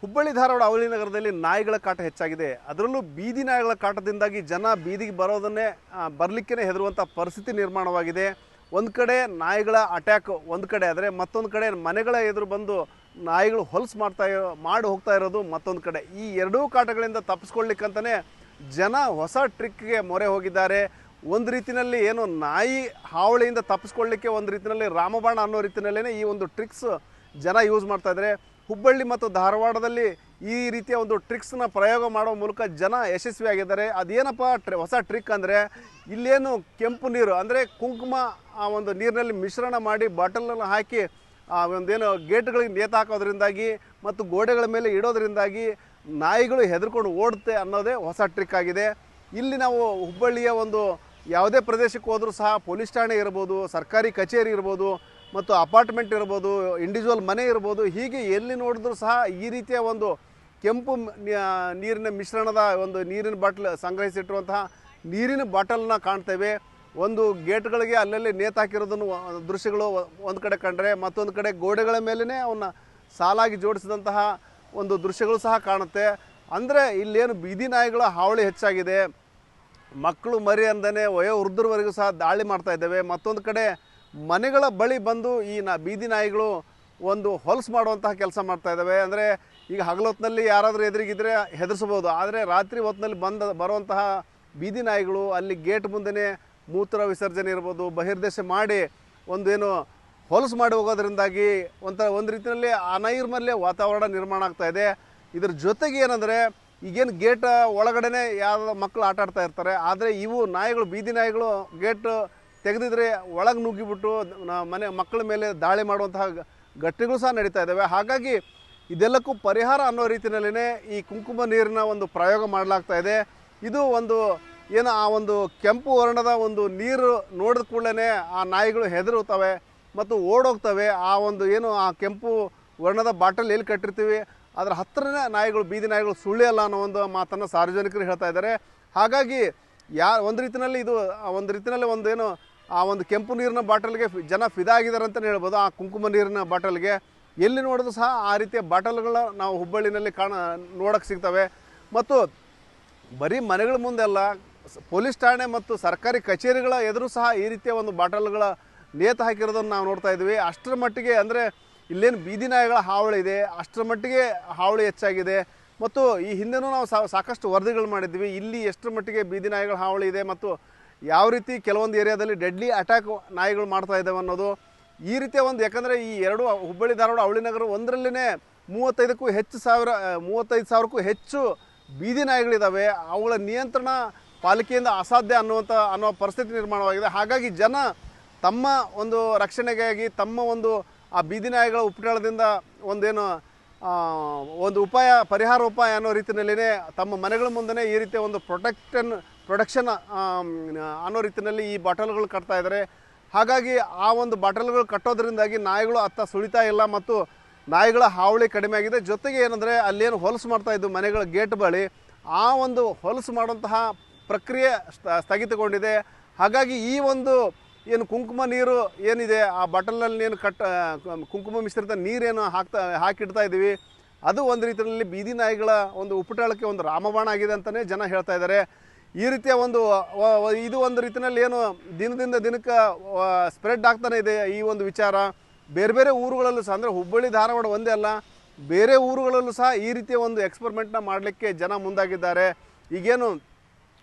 ಹುಬ್ಬಳ್ಳಿ ಧಾರವಾಡ ಅವಳಿ ನಗರದಲ್ಲಿ ನಾಯಿಗಳ ಕಾಟ ಹೆಚ್ಚಾಗಿದೆ. ಅದರಲ್ಲೂ ಬೀದಿ ನಾಯಿಗಳ ಕಾಟದಿಂದಾಗಿ ಜನ ಬೀದಿಗೆ ಬರೋದನ್ನೇ ಬರಲಿಕ್ಕೇ ಹೆದರುವಂಥ ಪರಿಸ್ಥಿತಿ ನಿರ್ಮಾಣವಾಗಿದೆ. ಒಂದು ಕಡೆ ನಾಯಿಗಳ ಅಟ್ಯಾಕ್ ಒಂದು ಕಡೆ ಆದರೆ ಮತ್ತೊಂದು ಕಡೆ ಮನೆಗಳ ಎದುರು ಬಂದು ನಾಯಿಗಳು ಹೊಲಸು ಮಾಡಿ ಹೋಗ್ತಾ ಇರೋದು ಮತ್ತೊಂದು ಕಡೆ. ಈ ಎರಡೂ ಕಾಟಗಳಿಂದ ತಪ್ಪಿಸ್ಕೊಳ್ಳಿಕ್ಕಂತಲೇ ಜನ ಹೊಸ ಟ್ರಿಕ್ಗೆ ಮೊರೆ ಹೋಗಿದ್ದಾರೆ. ಒಂದು ರೀತಿಯಲ್ಲಿ ಏನು ನಾಯಿ ಹಾವಳಿಯಿಂದ ತಪ್ಪಿಸ್ಕೊಳ್ಳಿಕ್ಕೆ ಒಂದು ರೀತಿಯಲ್ಲಿ ರಾಮಬಾಣ ಅನ್ನೋ ರೀತಿಯಲ್ಲೇ ಈ ಒಂದು ಟ್ರಿಕ್ಸ್ ಜನ ಯೂಸ್ ಮಾಡ್ತಾ ಇದ್ದಾರೆ. ಹುಬ್ಬಳ್ಳಿ ಮತ್ತು ಧಾರವಾಡದಲ್ಲಿ ಈ ರೀತಿಯ ಒಂದು ಟ್ರಿಕ್ಸ್ನ ಪ್ರಯೋಗ ಮಾಡೋ ಮೂಲಕ ಜನ ಯಶಸ್ವಿಯಾಗಿದ್ದಾರೆ. ಅದೇನಪ್ಪ ಹೊಸ ಟ್ರಿಕ್ ಅಂದರೆ, ಇಲ್ಲೇನು ಕೆಂಪು ನೀರು ಅಂದರೆ ಕುಂಕುಮ ಆ ಒಂದು ನೀರಿನಲ್ಲಿ ಮಿಶ್ರಣ ಮಾಡಿ ಬಾಟಲ್ನಲ್ಲಿ ಹಾಕಿ ಒಂದೇನು ಗೇಟ್ಗಳಿಗೆ ನೇತಾಕೋದ್ರಿಂದಾಗಿ ಮತ್ತು ಗೋಡೆಗಳ ಮೇಲೆ ಇಡೋದ್ರಿಂದಾಗಿ ನಾಯಿಗಳು ಹೆದರ್ಕೊಂಡು ಓಡುತ್ತೆ ಅನ್ನೋದೇ ಹೊಸ ಟ್ರಿಕ್ ಆಗಿದೆ. ಇಲ್ಲಿ ನಾವು ಹುಬ್ಬಳ್ಳಿಯ ಒಂದು ಯಾವುದೇ ಪ್ರದೇಶಕ್ಕೆ ಹೋದರೂ ಸಹ ಪೊಲೀಸ್ ಠಾಣೆ ಇರ್ಬೋದು, ಸರ್ಕಾರಿ ಕಚೇರಿ ಇರ್ಬೋದು ಮತ್ತು ಅಪಾರ್ಟ್ಮೆಂಟ್ ಇರ್ಬೋದು, ಇಂಡಿವಿಜುವಲ್ ಮನೆ ಇರ್ಬೋದು, ಹೀಗೆ ಎಲ್ಲಿ ನೋಡಿದ್ರೂ ಸಹ ಈ ರೀತಿಯ ಒಂದು ಕೆಂಪು ನೀರಿನ ಮಿಶ್ರಣದ ಒಂದು ನೀರಿನ ಬಾಟ್ಲ್ ಸಂಗ್ರಹಿಸಿಟ್ಟಿರುವಂತಹ ನೀರಿನ ಬಾಟಲ್ನ ಕಾಣ್ತೇವೆ. ಒಂದು ಗೇಟ್ಗಳಿಗೆ ಅಲ್ಲಲ್ಲಿ ನೇತಾಕಿರೋದನ್ನು ದೃಶ್ಯಗಳು ಒಂದು ಕಡೆ ಕಂಡ್ರೆ, ಮತ್ತೊಂದು ಕಡೆ ಗೋಡೆಗಳ ಮೇಲೇ ಅವನ್ನ ಸಾಲಾಗಿ ಜೋಡಿಸಿದಂತಹ ಒಂದು ದೃಶ್ಯಗಳು ಸಹ ಕಾಣುತ್ತೆ. ಅಂದರೆ ಇಲ್ಲೇನು ಬೀದಿ ನಾಯಿಗಳ ಹಾವಳಿ ಹೆಚ್ಚಾಗಿದೆ. ಮಕ್ಕಳು ಮರಿ ಅಂದನೇ ವಯೋವೃದ್ಧರವರೆಗೂ ಸಹ ದಾಳಿ ಮಾಡ್ತಾ ಇದ್ದೇವೆ. ಮತ್ತೊಂದು ಕಡೆ ಮನೆಗಳ ಬಳಿ ಬಂದು ಈ ಬೀದಿ ನಾಯಿಗಳು ಒಂದು ಹೊಲಸು ಮಾಡುವಂತಹ ಕೆಲಸ ಮಾಡ್ತಾ ಇದ್ದಾವೆ. ಅಂದರೆ ಈಗ ಹಗಲೊತ್ತಿನಲ್ಲಿ ಯಾರಾದರೂ ಎದುರಿಗಿದ್ರೆ ಹೆದರ್ಸ್ಬೋದು, ಆದರೆ ರಾತ್ರಿ ಹೊತ್ತಿನಲ್ಲಿ ಬರುವಂತಹ ಬೀದಿ ನಾಯಿಗಳು ಅಲ್ಲಿ ಗೇಟ್ ಮುಂದೆ ಮೂತ್ರ ವಿಸರ್ಜನೆ ಇರ್ಬೋದು, ಬಹಿರ್ದೇಶ ಮಾಡಿ ಒಂದೇನು ಹೊಲಸು ಮಾಡಿ ಹೋಗೋದ್ರಿಂದಾಗಿ ಒಂದು ರೀತಿಯಲ್ಲಿ ಅನೈರ್ಮಲ್ಯ ವಾತಾವರಣ ನಿರ್ಮಾಣ ಆಗ್ತಾ ಇದೆ. ಇದ್ರ ಜೊತೆಗೆ ಏನಂದರೆ, ಈಗೇನು ಗೇಟ್ ಒಳಗಡೆ ಯಾವ ಮಕ್ಕಳು ಆಟ ಆಡ್ತಾ ಇರ್ತಾರೆ, ಆದರೆ ಇವು ನಾಯಿಗಳು ಬೀದಿ ನಾಯಿಗಳು ಗೇಟ್ ತೆಗೆದಿದ್ರೆ ಒಳಗೆ ನುಗ್ಗಿಬಿಟ್ಟು ಮಕ್ಕಳ ಮೇಲೆ ದಾಳಿ ಮಾಡುವಂತಹ ಘಟನೆಗಳು ಸಹ ನಡೀತಾ ಇದ್ದಾವೆ. ಹಾಗಾಗಿ ಇದೆಲ್ಲಕ್ಕೂ ಪರಿಹಾರ ಅನ್ನೋ ರೀತಿಯಲ್ಲೇ ಈ ಕುಂಕುಮ ನೀರಿನ ಒಂದು ಪ್ರಯೋಗ ಮಾಡಲಾಗ್ತಾ ಇದೆ. ಇದು ಒಂದು ಏನು ಆ ಒಂದು ಕೆಂಪು ವರ್ಣದ ಒಂದು ನೀರು ನೋಡಿದ ಕೂಡಲೇ ಆ ನಾಯಿಗಳು ಹೆದರುತ್ತವೆ ಮತ್ತು ಓಡೋಗ್ತವೆ. ಆ ಒಂದು ಏನು ಆ ಕೆಂಪು ವರ್ಣದ ಬಾಟಲ್ ಎಲ್ಲಿ ಕಟ್ಟಿರ್ತೀವಿ ಅದರ ಹತ್ತಿರನೇ ನಾಯಿಗಳು ಬೀದಿ ನಾಯಿಗಳು ಸುಳ್ಳಿಯಲ್ಲ ಅನ್ನೋ ಒಂದು ಮಾತನ್ನು ಸಾರ್ವಜನಿಕರು ಹೇಳ್ತಾ ಇದ್ದಾರೆ. ಹಾಗಾಗಿ ಒಂದು ರೀತಿಯಲ್ಲಿ ಒಂದೇನು ಆ ಒಂದು ಕೆಂಪು ನೀರಿನ ಬಾಟಲ್ಗೆ ಜನ ಫಿದಾ ಆಗಿದ್ದಾರೆ ಅಂತಲೇ ಹೇಳ್ಬೋದು. ಆ ಕುಂಕುಮ ನೀರಿನ ಬಾಟಲ್ಗೆ ಎಲ್ಲಿ ನೋಡಿದ್ರು ಸಹ ಆ ರೀತಿಯ ಬಾಟಲ್ಗಳನ್ನ ನಾವು ಹುಬ್ಬಳ್ಳಿನಲ್ಲಿ ನೋಡೋಕ್ಕೆ ಸಿಗ್ತವೆ. ಮತ್ತು ಬರೀ ಮನೆಗಳ ಮುಂದೆಲ್ಲ ಪೊಲೀಸ್ ಠಾಣೆ ಮತ್ತು ಸರ್ಕಾರಿ ಕಚೇರಿಗಳ ಎದುರು ಸಹ ಈ ರೀತಿಯ ಒಂದು ಬಾಟಲ್ಗಳ ನೇತು ಹಾಕಿರೋದನ್ನು ನಾವು ನೋಡ್ತಾ ಇದ್ವಿ. ಅಷ್ಟರ ಮಟ್ಟಿಗೆ ಅಂದರೆ ಇಲ್ಲೇನು ಬೀದಿ ನಾಯಿಗಳ ಹಾವಳಿ ಇದೆ, ಅಷ್ಟರ ಮಟ್ಟಿಗೆ ಹಾವಳಿ ಹೆಚ್ಚಾಗಿದೆ. ಮತ್ತು ಈ ಹಿಂದೆನೂ ನಾವು ಸಾಕಷ್ಟು ವರದಿಗಳು ಮಾಡಿದ್ವಿ ಇಲ್ಲಿ ಎಷ್ಟರ ಮಟ್ಟಿಗೆ ಬೀದಿ ನಾಯಿಗಳ ಹಾವಳಿ ಇದೆ ಮತ್ತು ಯಾವ ರೀತಿ ಕೆಲವೊಂದು ಏರಿಯಾದಲ್ಲಿ ಡೆಡ್ಲಿ ಅಟ್ಯಾಕ್ ನಾಯಿಗಳು ಮಾಡ್ತಾ ಇದ್ದಾವೆ ಅನ್ನೋದು. ಈ ರೀತಿಯ ಒಂದು, ಯಾಕಂದರೆ ಈ ಎರಡು ಹುಬ್ಬಳ್ಳಿ ಧಾರವಾಡ ಅವಳಿ ನಗರ ಒಂದರಲ್ಲೇ 35 ಸಾವಿರಕ್ಕೂ ಹೆಚ್ಚು ಬೀದಿ ನಾಯಿಗಳಿದ್ದಾವೆ. ಅವುಗಳ ನಿಯಂತ್ರಣ ಪಾಲಿಕೆಯಿಂದ ಅಸಾಧ್ಯ ಅನ್ನೋ ಪರಿಸ್ಥಿತಿ ನಿರ್ಮಾಣವಾಗಿದೆ. ಹಾಗಾಗಿ ಜನ ತಮ್ಮ ಒಂದು ರಕ್ಷಣೆಗಾಗಿ ತಮ್ಮ ಒಂದು ಆ ಬೀದಿ ನಾಯಿಗಳ ಉಪಟಳದಿಂದ ಒಂದು ಪರಿಹಾರ ಉಪಾಯ ಅನ್ನೋ ರೀತಿಯಲ್ಲೇ ತಮ್ಮ ಮನೆಗಳ ಮುಂದೆ ಈ ರೀತಿಯ ಒಂದು ಪ್ರೊಟೆಕ್ಷನ್ ಅನ್ನೋ ರೀತಿಯಲ್ಲಿ ಈ ಬಾಟಲ್ಗಳು ಕಟ್ತಾ ಇದ್ದಾರೆ. ಹಾಗಾಗಿ ಆ ಒಂದು ಬಾಟಲ್ಗಳು ಕಟ್ಟೋದ್ರಿಂದಾಗಿ ನಾಯಿಗಳು ಅತ್ತ ಸುಳಿತಾ ಇಲ್ಲ ಮತ್ತು ನಾಯಿಗಳ ಹಾವಳಿ ಕಡಿಮೆ ಆಗಿದೆ. ಜೊತೆಗೆ ಏನಂದರೆ ಅಲ್ಲೇನು ಹೊಲಸು ಮಾಡ್ತಾ ಇದ್ದು ಮನೆಗಳ ಗೇಟ್ ಬಳಿ, ಆ ಒಂದು ಹೊಲಸು ಮಾಡುವಂತಹ ಪ್ರಕ್ರಿಯೆ ಸ್ಥಗಿತಗೊಂಡಿದೆ. ಹಾಗಾಗಿ ಈ ಒಂದು ಏನು ಕುಂಕುಮ ನೀರು ಏನಿದೆ ಆ ಬಾಟಲ್ನಲ್ಲಿ ಏನು ಕುಂಕುಮ ಮಿಶ್ರಿತ ನೀರೇನು ಹಾಕಿಡ್ತಾ ಇದ್ದೀವಿ, ಅದು ಒಂದು ರೀತಿಯಲ್ಲಿ ಬೀದಿ ನಾಯಿಗಳ ಒಂದು ಉಪಟಳಕ್ಕೆ ಒಂದು ರಾಮಬಾಣ ಆಗಿದೆ ಅಂತಲೇ ಜನ ಹೇಳ್ತಾ ಇದ್ದಾರೆ. ಈ ರೀತಿಯ ಇದು ಒಂದು ರೀತಿಯಲ್ಲಿ ಏನು ದಿನದಿಂದ ದಿನಕ್ಕೆ ಸ್ಪ್ರೆಡ್ ಆಗ್ತಾನೆ ಇದೆ ಈ ಒಂದು ವಿಚಾರ. ಬೇರೆ ಬೇರೆ ಊರುಗಳಲ್ಲೂ ಸಹ, ಅಂದರೆ ಹುಬ್ಬಳ್ಳಿ ಧಾರವಾಡ ಒಂದೇ ಅಲ್ಲ, ಬೇರೆ ಊರುಗಳಲ್ಲೂ ಸಹ ಈ ರೀತಿಯ ಒಂದು ಎಕ್ಸ್ಪರಿಮೆಂಟ್ನ ಮಾಡಲಿಕ್ಕೆ ಜನ ಮುಂದಾಗಿದ್ದಾರೆ. ಈಗೇನು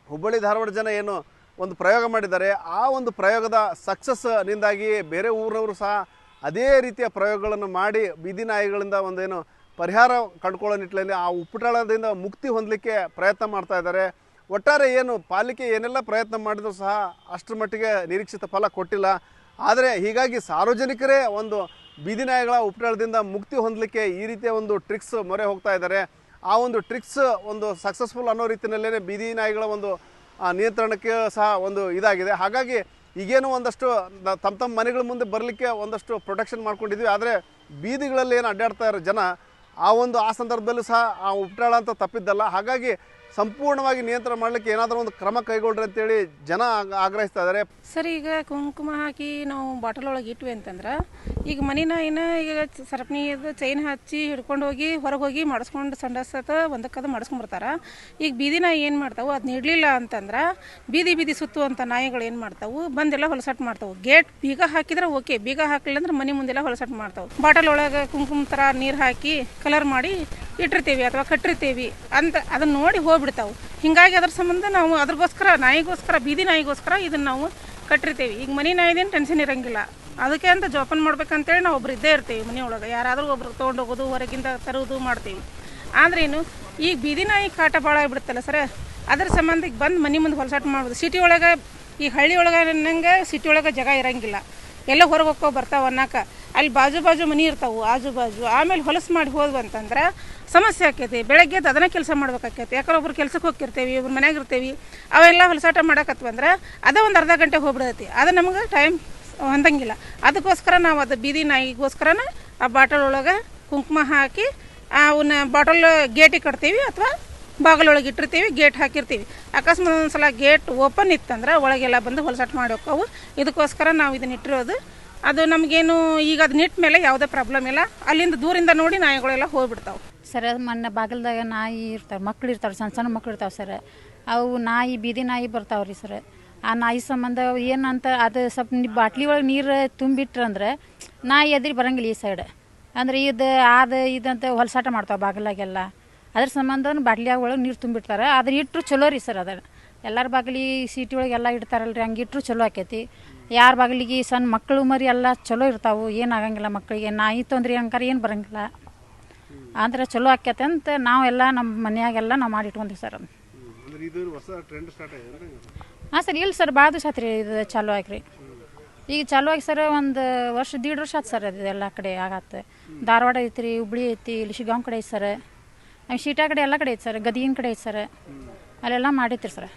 ಹುಬ್ಬಳ್ಳಿ ಧಾರವಾಡ ಜನ ಏನು ಒಂದು ಪ್ರಯೋಗ ಮಾಡಿದ್ದಾರೆ, ಆ ಒಂದು ಪ್ರಯೋಗದ ಸಕ್ಸಸ್ನಿಂದಾಗಿ ಬೇರೆ ಊರವರು ಸಹ ಅದೇ ರೀತಿಯ ಪ್ರಯೋಗಗಳನ್ನು ಮಾಡಿ ಬೀದಿ ನಾಯಿಗಳಿಂದ ಒಂದೇನು ಪರಿಹಾರ ಕಂಡುಕೊಳ್ಳೋ ನಿಟ್ಟಿನಲ್ಲಿ ಆ ಉಪಟಳದಿಂದ ಮುಕ್ತಿ ಹೊಂದಲಿಕ್ಕೆ ಪ್ರಯತ್ನ ಮಾಡ್ತಾ ಇದ್ದಾರೆ. ಒಟ್ಟಾರೆ ಏನು ಪಾಲಿಕೆ ಏನೆಲ್ಲ ಪ್ರಯತ್ನ ಮಾಡಿದರೂ ಸಹ ಅಷ್ಟರ ಮಟ್ಟಿಗೆ ನಿರೀಕ್ಷಿತ ಫಲ ಕೊಟ್ಟಿಲ್ಲ. ಆದರೆ ಹೀಗಾಗಿ ಸಾರ್ವಜನಿಕರೇ ಒಂದು ಬೀದಿ ನಾಯಿಗಳ ಉಪಟಳದಿಂದ ಮುಕ್ತಿ ಹೊಂದಲಿಕ್ಕೆ ಈ ರೀತಿಯ ಒಂದು ಟ್ರಿಕ್ಸ್ ಮೊರೆ ಹೋಗ್ತಾ ಇದ್ದಾರೆ. ಆ ಒಂದು ಟ್ರಿಕ್ಸ್ ಒಂದು ಸಕ್ಸಸ್ಫುಲ್ ಅನ್ನೋ ರೀತಿಯಲ್ಲೇ ಬೀದಿ ನಾಯಿಗಳ ಒಂದು ನಿಯಂತ್ರಣಕ್ಕೆ ಸಹ ಒಂದು ಇದಾಗಿದೆ. ಹಾಗಾಗಿ ಈಗೇನು ಒಂದಷ್ಟು ತಮ್ಮ ಮನೆಗಳ ಮುಂದೆ ಬರಲಿಕ್ಕೆ ಒಂದಷ್ಟು ಪ್ರೊಟೆಕ್ಷನ್ ಮಾಡ್ಕೊಂಡಿದ್ವಿ, ಆದರೆ ಬೀದಿಗಳಲ್ಲಿ ಏನು ಅಡ್ಡಾಡ್ತಾ ಇರೋ ಜನ ಆ ಸಂದರ್ಭದಲ್ಲೂ ಸಹ ಆ ಉಪಟಳ ಅಂತ ತಪ್ಪಿದ್ದಲ್ಲ. ಹಾಗಾಗಿ ಸಂಪೂರ್ಣವಾಗಿ ನಿಯಂತ್ರಣ ಮಾಡಲಿಕ್ಕೆ ಏನಾದರೂ ಒಂದು ಕ್ರಮ ಕೈಗೊಳ್ಳ್ರಿ ಅಂತೇಳಿ ಜನ ಆಗ್ರಹಿಸ್ತಾ ಇದ್ದಾರೆ. ಸರ್, ಈಗ ಕುಂಕುಮ ಹಾಕಿ ನಾವು ಬಾಟಲ್ ಒಳಗೆ ಇಟ್ವಿ ಅಂತಂದ್ರೆ ಈಗ ಮನೆ ನಾಯಿನ ಈಗ ಸರಪಣಿ ಇದು ಚೈನ್ ಹಚ್ಚಿ ಹಿಡ್ಕೊಂಡು ಹೋಗಿ ಹೊರಗೆ ಹೋಗಿ ಮಾಡಿಸ್ಕೊಂಡು ಸಂಡಾಸತ ಒಂದಕ್ಕದು ಮಾಡಿಸ್ಕೊಂಬರ್ತಾರೆ. ಈಗ ಬೀದಿ ನಾಯಿ ಏನು ಮಾಡ್ತಾವೆ, ಅದನ್ನ ಇಡಲಿಲ್ಲ ಅಂತಂದ್ರೆ ಬೀದಿ ಸುತ್ತುವಂಥ ನಾಯಿಗಳು ಏನು ಮಾಡ್ತಾವೆ, ಬಂದೆಲ್ಲ ಹೊಲಸಾಟ ಮಾಡ್ತಾವೆ. ಗೇಟ್ ಬೀಗ ಹಾಕಿದ್ರೆ ಓಕೆ, ಬೀಗ ಹಾಕಲಿಲ್ಲ ಅಂದ್ರೆ ಮನೆ ಮುಂದೆಲ್ಲ ಹೊಲಸಾಟ ಮಾಡ್ತಾವೆ. ಬಾಟಲ್ ಒಳಗೆ ಕುಂಕುಮ ಥರ ನೀರು ಹಾಕಿ ಕಲರ್ ಮಾಡಿ ಇಟ್ಟಿರ್ತೀವಿ ಅಥವಾ ಕಟ್ಟಿರ್ತೀವಿ ಅಂತ ಅದನ್ನು ನೋಡಿ ಹೋಗ್ಬಿಡ್ತಾವೆ. ಹೀಗಾಗಿ ಅದ್ರ ಸಂಬಂಧ ನಾವು ಅದ್ರಗೋಸ್ಕರ ನಾಯಿಗೋಸ್ಕರ ಬೀದಿ ನಾಯಿಗೋಸ್ಕರ ಇದನ್ನು ನಾವು ಕಟ್ಟಿರ್ತೀವಿ. ಈಗ ಮನೆ ನಾಯಿದೇನು ಟೆನ್ಷನ್ ಇರೋಂಗಿಲ್ಲ. ಅದಕ್ಕೆ ಅಂತ ಜೋಪಾನ ಮಾಡ್ಬೇಕಂತೇಳಿ ನಾವು ಒಬ್ರು ಇದ್ದೇ ಇರ್ತೀವಿ ಮನೆಯೊಳಗೆ. ಯಾರಾದರೂ ಒಬ್ರು ತೊಗೊಂಡೋಗೋದು ಹೊರಗಿಂದ ತರೋದು ಮಾಡ್ತೀವಿ. ಆದ್ರೇನು ಈಗ ಬೀದಿ ನಾಯಿ ಕಾಟ ಭಾಳ ಆಗಿಬಿಡುತ್ತಲ್ಲ ಸರ್, ಅದ್ರ ಸಂಬಂಧ ಈಗ ಬಂದು ಮನೆ ಮುಂದೆ ಹೊಲಸಾಟ ಮಾಡ್ಬೋದು. ಸಿಟಿ ಒಳಗೆ ಈ ಹಳ್ಳಿ ಒಳಗೆ ನಂಗೆ ಸಿಟಿ ಒಳಗೆ ಜಾಗ ಇರೋಂಗಿಲ್ಲ, ಎಲ್ಲ ಹೊರಗೆ ಹೋಗ್ಕೋ ಬರ್ತಾವೆ ಅನ್ನಕ್ಕೆ. ಅಲ್ಲಿ ಬಾಜು ಮನೆ ಇರ್ತಾವೆ ಆಜು ಆಮೇಲೆ ಹೊಲಸು ಮಾಡಿ ಹೋದ್ವು ಅಂತಂದ್ರೆ ಸಮಸ್ಯೆ ಆಕೈತಿ. ಬೆಳಗ್ಗೆ ಅದನ್ನ ಕೆಲಸ ಮಾಡ್ಬೇಕಾಕೈತಿ. ಯಾಕಂದ್ರೆ ಒಬ್ರು ಕೆಲ್ಸಕ್ಕೆ ಹೋಗಿರ್ತೀವಿ, ಒಬ್ರು ಮನ್ಯಾಗ ಇರ್ತೀವಿ, ಅವೆಲ್ಲ ಹೊಲಸಾಟ ಮಾಡಕತ್ವ ಅಂದ್ರೆ ಅದೇ ಒಂದು ಅರ್ಧ ಗಂಟೆ ಹೋಗ್ಬಿಡೈತಿ. ಅದು ನಮಗೆ ಟೈಮ್ ಹೊಂದಂಗಿಲ್ಲ. ಅದಕ್ಕೋಸ್ಕರ ನಾವು ಅದು ಬೀದಿ ನಾಯಿಗೋಸ್ಕರನ ಆ ಬಾಟಲ್ ಒಳಗೆ ಕುಂಕುಮ ಹಾಕಿ ಅವನ್ನ ಬಾಟಲ್ ಗೇಟಿಗೆ ಕಟ್ತೀವಿ ಅಥವಾ ಬಾಗಿಲೊಳಗೆ ಇಟ್ಟಿರ್ತೀವಿ, ಗೇಟ್ ಹಾಕಿರ್ತೀವಿ. ಅಕಸ್ಮಾತ್ ಒಂದ್ಸಲ ಗೇಟ್ ಓಪನ್ ಇತ್ತಂದ್ರೆ ಒಳಗೆಲ್ಲ ಬಂದು ಹೊಲಸಾಟ ಮಾಡಿ ಹೋಕ್ಕವು. ಇದಕ್ಕೋಸ್ಕರ ನಾವು ಇದನ್ನ ಇಟ್ಟಿರೋದು. ಅದು ನಮಗೇನು ಈಗ ಅದನ್ನ ಇಟ್ಟ ಮೇಲೆ ಯಾವುದೇ ಪ್ರಾಬ್ಲಮ್ ಇಲ್ಲ. ಅಲ್ಲಿಂದ ದೂರಿಂದ ನೋಡಿ ನಾಯಿಗಳೆಲ್ಲ ಹೋಗ್ಬಿಡ್ತಾವೆ ಸರ್. ಮೊನ್ನೆ ಬಾಗಿಲ್ದಾಗ ನಾಯಿ ಇರ್ತಾವೆ, ಮಕ್ಳು ಇರ್ತಾವೆ, ಸಣ್ಣ ಮಕ್ಳು ಇರ್ತಾವೆ ಸರ್. ಅವು ನಾಯಿ ಬೀದಿ ನಾಯಿ ಬರ್ತಾವೆ ರೀ ಸರ್. ಆ ನಾಯಿ ಸಂಬಂಧ ಏನಂತ ಅದು ಸ್ವಲ್ಪ ಬಾಟ್ಲಿ ಒಳಗೆ ನೀರು ತುಂಬಿಟ್ರಂದ್ರೆ ನಾಯಿ ಎದ್ರಿ ಬರಂಗಿಲ್ಲ ಈ ಸೈಡ್. ಅಂದ್ರೆ ಇದಂತ ಹೊಲಸಾಟ ಮಾಡ್ತಾವೆ ಬಾಗಿಲಾಗೆಲ್ಲ. ಅದ್ರ ಸಂಬಂಧ ಬಾಟ್ಲಿಯಾಗ ಒಳಗೆ ನೀರು ತುಂಬಿಡ್ತಾರೆ. ಅದನ್ನ ಇಟ್ಟರು ಚಲೋ ರೀ ಸರ್. ಅದನ್ನು ಎಲ್ಲರ ಬಾಗಿಲಿಗೆ ಸಿಟಿ ಒಳಗೆ ಎಲ್ಲ ಇಡ್ತಾರಲ್ರಿ, ಹಂಗೆ ಇಟ್ಟರು ಚಲೋ ಆಕೈತಿ. ಯಾರ ಬಾಗಿಲಿಗೆ ಸಣ್ಣ ಮಕ್ಕಳು ಮರಿ ಎಲ್ಲ ಚಲೋ ಇರ್ತಾವೆ, ಏನಾಗಂಗಿಲ್ಲ ಮಕ್ಕಳಿಗೆ. ನಾಯಿ ತೊಂದ್ರೆ ಅಂಕಾರ ಏನು ಬರಂಗಿಲ್ಲ. ಅಂದ್ರೆ ಚಲೋ ಆಕೈತೆ ಅಂತ ನಾವೆಲ್ಲ ನಮ್ಮ ಮನ್ಯಾಗೆಲ್ಲ ನಾವು ಮಾಡಿ ಇಟ್ಕೊಂತೀವಿ ಸರ್. ಅದು ಹಾಂ ಸರ್. ಇಲ್ಲ ಸರ್, ಭಾಳ ದಿವಸ ಆಯ್ತು ರೀ ಇದು ಚಾಲೂ ಆಗಿ. ಈಗ ಚಾಲೂ ಆಗಿ ಸರ್ ಒಂದು ವರ್ಷ 1.5 ವರ್ಷ ಆಯ್ತು ಸರ್. ಅದು ಎಲ್ಲ ಕಡೆ ಆಗತ್ತೆ. ಧಾರವಾಡ ಐತಿ ರೀ, ಹುಬ್ಳಿ ಐತಿ, ಇಲ್ಲಿ ಶಿಗಾಂವ್ ಕಡೆ ಐತಿ ಸರ್, ಶೀಟಾ ಕಡೆ ಎಲ್ಲ ಕಡೆ ಐತಿ ಸರ್, ಗದಗಿನ ಕಡೆ ಐತಿ ಸರ್. ಅಲ್ಲೆಲ್ಲ ಮಾಡೈತಿ ಸರ್.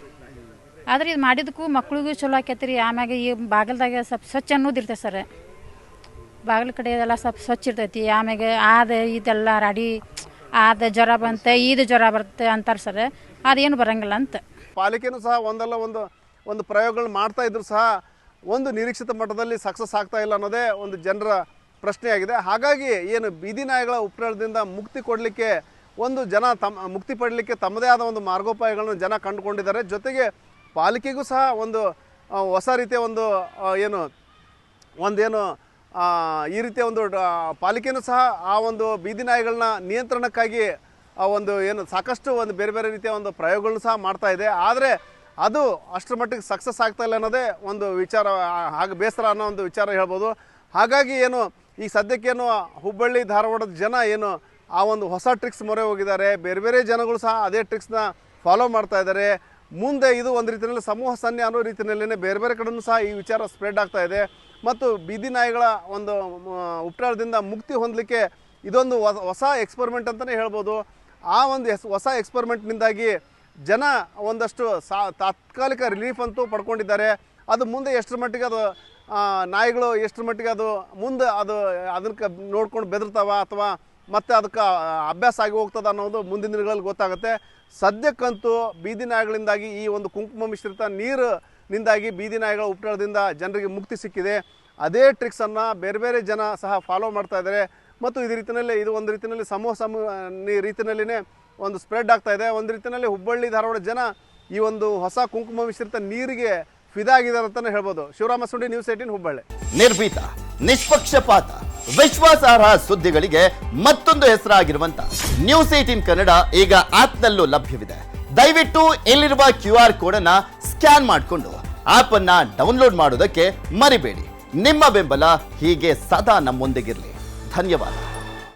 ಆದ್ರೆ ಇದು ಮಾಡಿದಕ್ಕೂ ಮಕ್ಳಿಗೂ ಚಲೋ ಆಕೈತಿ ರೀ. ಆಮ್ಯಾಗ ಈ ಬಾಗಿಲ್ದಾಗ ಸ್ವಲ್ಪ ಸ್ವಚ್ಛ ಅನ್ನೋದು ಇರ್ತೈತೆ ಸರ್. ಬಾಗಿಲ ಕಡೆ ಎಲ್ಲ ಸ್ವಲ್ಪ ಸ್ವಚ್ಛ ಇರ್ತೈತಿ. ಆಮ್ಯಾಗ ಇದೆಲ್ಲ ರಾಡಿ ಜ್ವರ ಬಂತೆ, ಜ್ವರ ಬರುತ್ತೆ ಅಂತಾರೆ ಸರ್. ಅದೇನು ಬರಂಗಿಲ್ಲ ಅಂತ. ಪಾಲಿಕೆನೂ ಸಹ ಒಂದಲ್ಲ ಒಂದು ಪ್ರಯೋಗಗಳು ಮಾಡ್ತಾ ಇದ್ರು ಸಹ ಒಂದು ನಿರೀಕ್ಷಿತ ಮಟ್ಟದಲ್ಲಿ ಸಕ್ಸಸ್ ಆಗ್ತಾ ಇಲ್ಲ ಅನ್ನೋದೇ ಒಂದು ಜನರ ಪ್ರಶ್ನೆಯಾಗಿದೆ. ಹಾಗಾಗಿ ಏನು ಬೀದಿ ನಾಯಿಗಳ ಉಪಟಳದಿಂದ ಮುಕ್ತಿ ಕೊಡಲಿಕ್ಕೆ ಒಂದು ಜನ ಮುಕ್ತಿ ಪಡಲಿಕ್ಕೆ ತಮ್ಮದೇ ಆದ ಒಂದು ಮಾರ್ಗೋಪಾಯಗಳನ್ನು ಜನ ಕಂಡುಕೊಂಡಿದ್ದಾರೆ. ಜೊತೆಗೆ ಪಾಲಿಕೆಗೂ ಸಹ ಒಂದು ಹೊಸ ರೀತಿಯ ಒಂದೇನು ಈ ರೀತಿಯ ಒಂದು ಪಾಲಿಕೆನೂ ಸಹ ಆ ಒಂದು ಬೀದಿ ನಾಯಿಗಳನ್ನ ನಿಯಂತ್ರಣಕ್ಕಾಗಿ ಸಾಕಷ್ಟು ಬೇರೆ ಬೇರೆ ರೀತಿಯ ಒಂದು ಪ್ರಯೋಗಗಳನ್ನು ಸಹ ಮಾಡ್ತಾ ಇದೆ. ಆದರೆ ಅದು ಅಷ್ಟರ ಮಟ್ಟಿಗೆ ಸಕ್ಸಸ್ ಆಗ್ತಾ ಇಲ್ಲ ಅನ್ನೋದೇ ಒಂದು ವಿಚಾರ, ಹಾಗೆ ಬೇಸರ ಅನ್ನೋ ಒಂದು ವಿಚಾರ ಹೇಳ್ಬೋದು. ಹಾಗಾಗಿ ಈ ಸದ್ಯಕ್ಕೇನು ಹುಬ್ಬಳ್ಳಿ ಧಾರವಾಡದ ಜನ ಆ ಒಂದು ಹೊಸ ಟ್ರಿಕ್ಸ್ ಮೊರೆ ಹೋಗಿದ್ದಾರೆ. ಬೇರೆ ಬೇರೆ ಜನಗಳು ಸಹ ಅದೇ ಟ್ರಿಕ್ಸ್ನ ಫಾಲೋ ಮಾಡ್ತಾ ಇದ್ದಾರೆ. ಮುಂದೆ ಇದು ಒಂದು ರೀತಿಯಲ್ಲಿ ಸಮೂಹ ಸನ್ನೆ ಅನ್ನೋ ರೀತಿಯಲ್ಲೇ ಬೇರೆ ಬೇರೆ ಕಡೆಯೂ ಸಹ ಈ ವಿಚಾರ ಸ್ಪ್ರೆಡ್ ಆಗ್ತಾ ಇದೆ. ಮತ್ತು ಬೀದಿ ನಾಯಿಗಳ ಒಂದು ಉಪಟಳದಿಂದ ಮುಕ್ತಿ ಹೊಂದಲಿಕ್ಕೆ ಇದೊಂದು ಹೊಸ ಎಕ್ಸ್ಪರಿಮೆಂಟ್ ಅಂತಲೇ ಹೇಳ್ಬೋದು. ಆ ಒಂದು ಹೊಸ ಎಕ್ಸ್ಪರಿಮೆಂಟ್ನಿಂದಾಗಿ ಜನ ಒಂದಷ್ಟು ತಾತ್ಕಾಲಿಕ ರಿಲೀಫ್ ಅಂತೂ ಪಡ್ಕೊಂಡಿದ್ದಾರೆ. ಅದು ಮುಂದೆ ಎಷ್ಟರ ಮಟ್ಟಿಗೆ ಅದು ನಾಯಿಗಳು ಎಷ್ಟರ ಮಟ್ಟಿಗೆ ಅದು ಮುಂದೆ ಅದಕ್ಕೆ ನೋಡ್ಕೊಂಡು ಬೆದರ್ತಾವ ಅಥವಾ ಮತ್ತೆ ಅದಕ್ಕೆ ಅಭ್ಯಾಸ ಆಗಿ ಹೋಗ್ತದೆ ಅನ್ನೋದು ಮುಂದಿನ ದಿನಗಳಲ್ಲಿ ಗೊತ್ತಾಗುತ್ತೆ. ಸದ್ಯಕ್ಕಂತೂ ಬೀದಿ ನಾಯಿಗಳಿಂದಾಗಿ ಈ ಒಂದು ಕುಂಕುಮ ಮಿಶ್ರಿತ ನೀರಿನಿಂದಾಗಿ ಬೀದಿ ನಾಯಿಗಳ ಉಪಟಳದಿಂದ ಜನರಿಗೆ ಮುಕ್ತಿ ಸಿಕ್ಕಿದೆ. ಅದೇ ಟ್ರಿಕ್ಸನ್ನು ಬೇರೆ ಬೇರೆ ಜನ ಸಹ ಫಾಲೋ ಮಾಡ್ತಾ ಇದ್ದಾರೆ. ಮತ್ತು ಇದು ಒಂದು ರೀತಿಯಲ್ಲಿ ಸಮೂಹ ರೀತಿಯಲ್ಲಿನೇ ಒಂದು ಸ್ಪ್ರೆಡ್ ಆಗ್ತಾ ಇದೆ. ಒಂದು ರೀತಿಯಲ್ಲಿ ಹುಬ್ಬಳ್ಳಿ ಧಾರವಾಡ ಜನ ಈ ಒಂದು ಹೊಸ ಕುಂಕುಮ ಮಿಶ್ರಿತ ನೀರಿಗೆ ಫಿದಾ ಆಗಿದ್ದಾರೆ ಅಂತಲೇ ಹೇಳ್ಬೋದು. ಶಿವರಾಮ ಸುಂಡಿ, ನ್ಯೂಸ್ 18 ಹುಬ್ಬಳ್ಳಿ. ನಿರ್ಭೀತ, ನಿಷ್ಪಕ್ಷಪಾತ, ವಿಶ್ವಾಸಾರ್ಹ ಸುದ್ದಿಗಳಿಗೆ ಮತ್ತೊಂದು ಹೆಸರಾಗಿರುವಂತ ನ್ಯೂಸ್ 18 ಕನ್ನಡ ಈಗ ಆಪ್ನಲ್ಲೂ ಲಭ್ಯವಿದೆ. ದಯವಿಟ್ಟು ಇಲ್ಲಿರುವ QR ಕೋಡ್ ಅನ್ನ ಸ್ಕ್ಯಾನ್ ಮಾಡಿಕೊಂಡು ಆಪ್ ಅನ್ನ ಡೌನ್ಲೋಡ್ ಮಾಡೋದಕ್ಕೆ ಮರಿಬೇಡಿ. ನಿಮ್ಮ ಬೆಂಬಲ ಹೀಗೆ ಸದಾ ನಮ್ಮೊಂದಿಗಿರಲಿ. ಧನ್ಯವಾದ.